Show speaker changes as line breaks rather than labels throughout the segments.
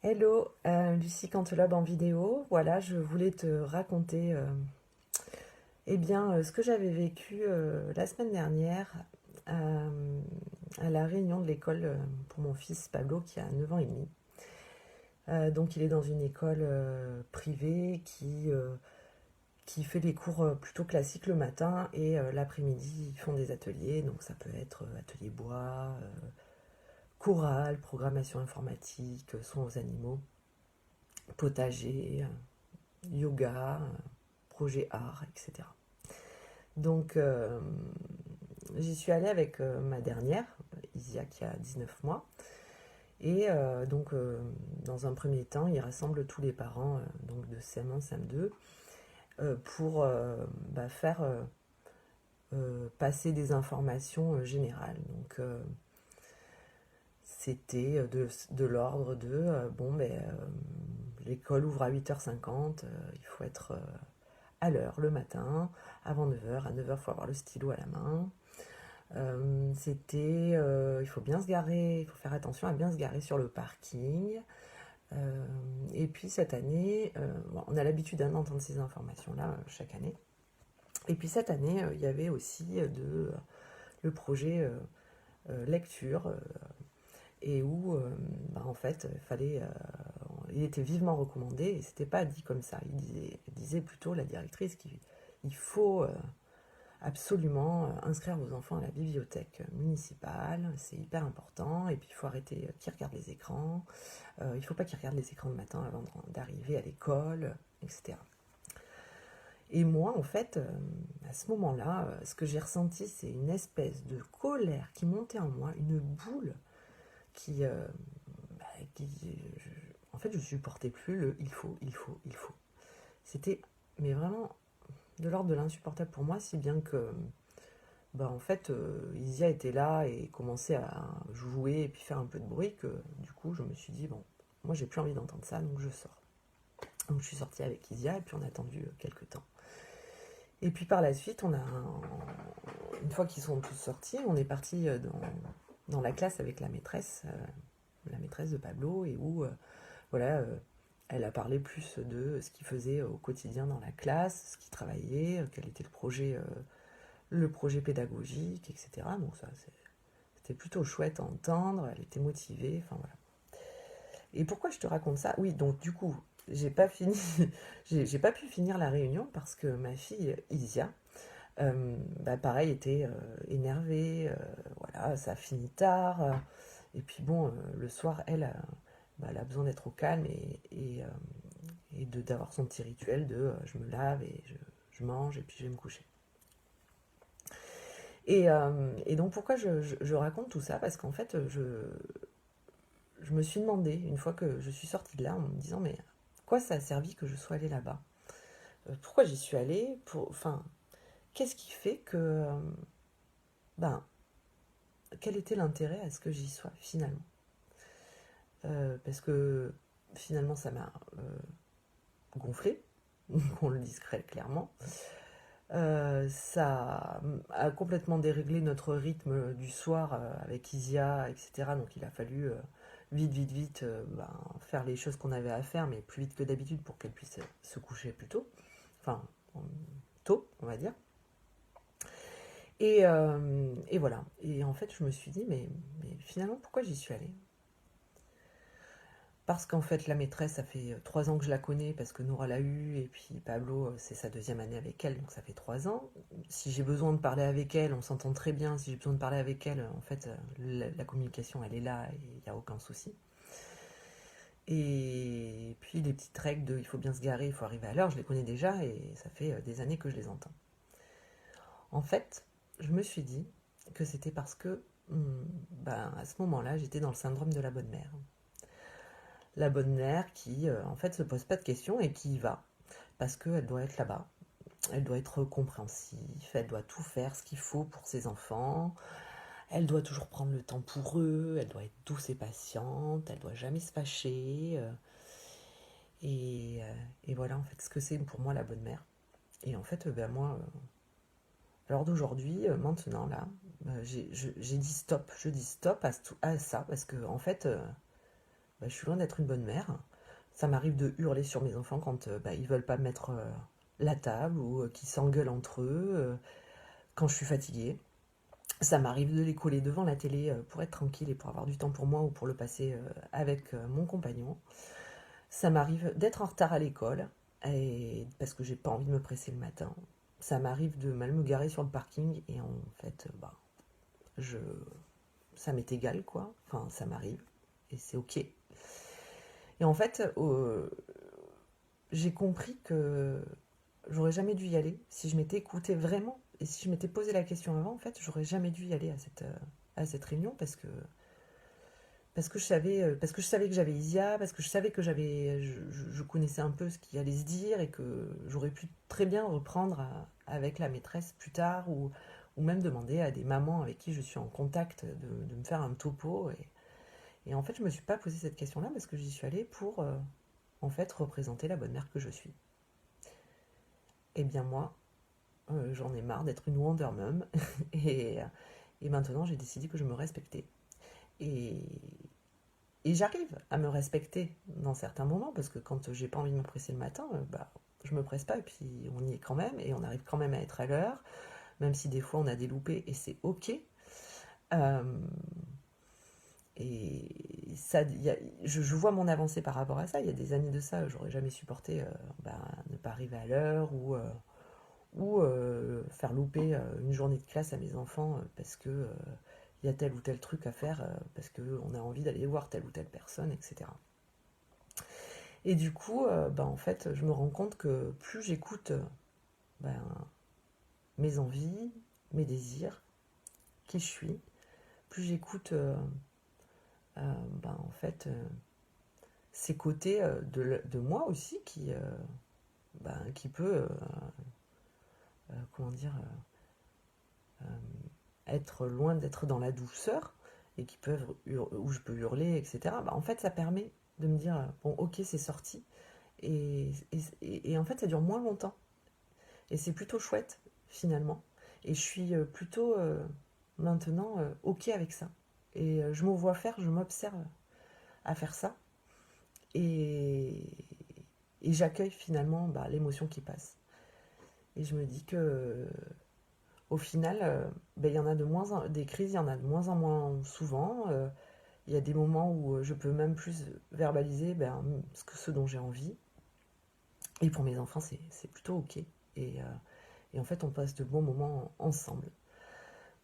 Hello, Lucie Cantelobe en vidéo. Voilà, je voulais te raconter ce que j'avais vécu la semaine dernière à la réunion de l'école pour mon fils Pablo qui a 9 ans et demi. Donc il est dans une école privée qui fait les cours plutôt classiques le matin et l'après-midi ils font des ateliers. Donc ça peut être atelier bois, chorale, programmation informatique, soins aux animaux, potager, yoga, projet art, etc. Donc j'y suis allée avec ma dernière, Isia, qui a 19 mois. Et dans un premier temps, il rassemble tous les parents donc de CM1, CM2 pour faire passer des informations générales. Donc c'était de l'ordre de l'école ouvre à 8h50, il faut être à l'heure le matin, avant 9h. À 9h, il faut avoir le stylo à la main. Il faut bien se garer, il faut faire attention à bien se garer sur le parking. Et puis cette année, bon, on a l'habitude d'entendre ces informations-là chaque année. Et puis cette année, il y avait aussi le projet lecture et où en fait il était vivement recommandé et c'était pas dit comme ça. Il disait plutôt la directrice qu'il faut absolument inscrire vos enfants à la bibliothèque municipale, c'est hyper important. Et puis il faut arrêter qu'ils regardent les écrans. Il ne faut pas qu'ils regardent les écrans le matin avant d'arriver à l'école, etc. Et moi, en fait, à ce moment-là, ce que j'ai ressenti, c'est une espèce de colère qui montait en moi, une boule qui, bah, qui en fait, je supportais plus le il faut, il faut, il faut. C'était, mais vraiment, de l'ordre de l'insupportable pour moi, si bien que en fait, Isia était là et commençait à jouer et puis faire un peu de bruit que du coup, je me suis dit, bon, moi j'ai plus envie d'entendre ça, donc je sors. Donc je suis sortie avec Isia et puis on a attendu quelques temps. Et puis par la suite, une fois qu'ils sont tous sortis, on est parti dans la classe avec la maîtresse de Pablo, et où, voilà, elle a parlé plus de ce qu'il faisait au quotidien dans la classe, ce qu'il travaillait, quel était le projet pédagogique, etc. Donc ça, c'était plutôt chouette à entendre, elle était motivée, enfin voilà. Et pourquoi je te raconte ça? Oui, donc du coup, j'ai pas fini, j'ai pas pu finir la réunion parce que ma fille Isia, pareil, était énervée, voilà, ça a fini tard, et puis bon, le soir, elle a besoin d'être au calme et d'avoir son petit rituel de je me lave et je mange et puis je vais me coucher. Et donc pourquoi je raconte tout ça? Parce qu'en fait, je me suis demandé, une fois que je suis sortie de là, en me disant, mais quoi ça a servi que je sois allée là-bas? Pourquoi j'y suis allée? Enfin, qu'est-ce qui fait que... ben, quel était l'intérêt à ce que j'y sois finalement? Parce que finalement, ça m'a gonflé, qu'on le dise clairement. Ça a complètement déréglé notre rythme du soir avec Isia, etc. Donc il a fallu vite faire les choses qu'on avait à faire, mais plus vite que d'habitude pour qu'elle puisse se coucher plus tôt. Enfin, tôt, on va dire. Et voilà. Et en fait, je me suis dit, mais finalement, pourquoi j'y suis allée? Parce qu'en fait, la maîtresse, ça fait 3 ans que je la connais, parce que Noura l'a eue, et puis Pablo, c'est sa deuxième année avec elle, donc ça fait 3 ans. Si j'ai besoin de parler avec elle, on s'entend très bien. Si j'ai besoin de parler avec elle, en fait, la communication, elle est là, et il n'y a aucun souci. Et puis les petites règles de il faut bien se garer, il faut arriver à l'heure, je les connais déjà, et ça fait des années que je les entends. En fait, je me suis dit que c'était parce que, à ce moment-là, j'étais dans le syndrome de la bonne mère. La bonne mère qui, en fait, se pose pas de questions et qui y va. Parce qu'elle doit être là-bas. Elle doit être compréhensive, elle doit tout faire ce qu'il faut pour ses enfants, elle doit toujours prendre le temps pour eux, elle doit être douce et patiente, elle doit jamais se fâcher. Et voilà, en fait, ce que c'est pour moi la bonne mère. Et en fait, moi, alors d'aujourd'hui, maintenant, là, j'ai dit stop. Je dis stop à ça, parce que, en fait, je suis loin d'être une bonne mère. Ça m'arrive de hurler sur mes enfants quand ils veulent pas mettre la table ou qu'ils s'engueulent entre eux quand je suis fatiguée. Ça m'arrive de les coller devant la télé pour être tranquille et pour avoir du temps pour moi ou pour le passer avec mon compagnon. Ça m'arrive d'être en retard à l'école parce que j'ai pas envie de me presser le matin. Ça m'arrive de mal me garer sur le parking et en fait, je, ça m'est égal quoi. Enfin, ça m'arrive et c'est ok. Et en fait, j'ai compris que j'aurais jamais dû y aller si je m'étais écoutée vraiment et si je m'étais posé la question avant. En fait, j'aurais jamais dû y aller à cette réunion parce que je savais que j'avais Isia, parce que je savais que je connaissais un peu ce qui allait se dire et que j'aurais pu très bien reprendre avec la maîtresse plus tard ou même demander à des mamans avec qui je suis en contact de me faire un topo. Et en fait, je me suis pas posé cette question-là parce que j'y suis allée pour en fait représenter la bonne mère que je suis. Eh bien moi, j'en ai marre d'être une Wonder Mum et, et maintenant j'ai décidé que je me respectais. Et, et j'arrive à me respecter dans certains moments, parce que quand j'ai pas envie de me presser le matin, je me presse pas, et puis on y est quand même, et on arrive quand même à être à l'heure, même si des fois on a des loupés, et c'est ok. Euh, et ça, je vois mon avancée par rapport à ça. Il y a des années de ça, j'aurais jamais supporté ne pas arriver à l'heure, ou faire louper une journée de classe à mes enfants parce que il y a tel ou tel truc à faire, parce qu'on a envie d'aller voir telle ou telle personne, etc. Et du coup, en fait, je me rends compte que plus j'écoute ben, mes envies, mes désirs, qui je suis, plus j'écoute en fait ces côtés de moi aussi qui peut comment dire être loin d'être dans la douceur et qui peuvent où je peux hurler, etc. En fait, ça permet de me dire bon, ok, c'est sorti, et en fait, ça dure moins longtemps et c'est plutôt chouette finalement. Et je suis plutôt maintenant ok avec ça. Et je me vois faire, je m'observe à faire ça et, et j'accueille finalement l'émotion qui passe. Et je me dis que au final, il y en a des crises, il y en a de moins en moins souvent. Il y a des moments où je peux même plus verbaliser ce dont j'ai envie. Et pour mes enfants, c'est plutôt ok. Et en fait, on passe de bons moments ensemble.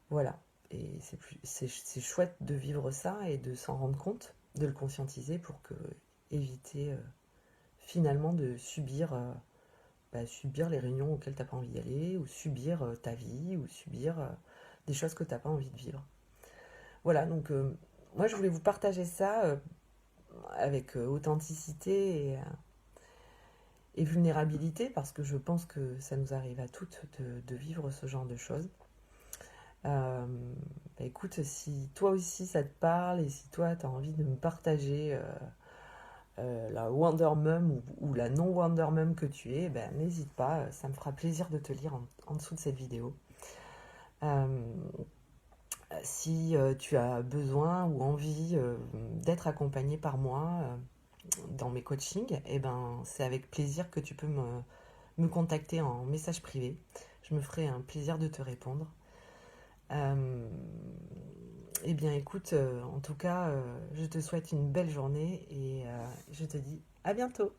Voilà. Et c'est chouette de vivre ça et de s'en rendre compte, de le conscientiser pour éviter finalement de subir les réunions auxquelles tu n'as pas envie d'aller, ou subir ta vie, ou subir des choses que tu n'as pas envie de vivre. Voilà, donc moi je voulais vous partager ça avec authenticité et vulnérabilité, parce que je pense que ça nous arrive à toutes de vivre ce genre de choses. Écoute, si toi aussi ça te parle, et si toi tu as envie de me partager la Wonder Mum ou la non Wonder Mum que tu es, n'hésite pas, ça me fera plaisir de te lire en dessous de cette vidéo. Euh, si tu as besoin ou envie d'être accompagné par moi dans mes coachings, c'est avec plaisir que tu peux me contacter en message privé. Je me ferai un plaisir de te répondre. Eh bien écoute, en tout cas, je te souhaite une belle journée et je te dis à bientôt.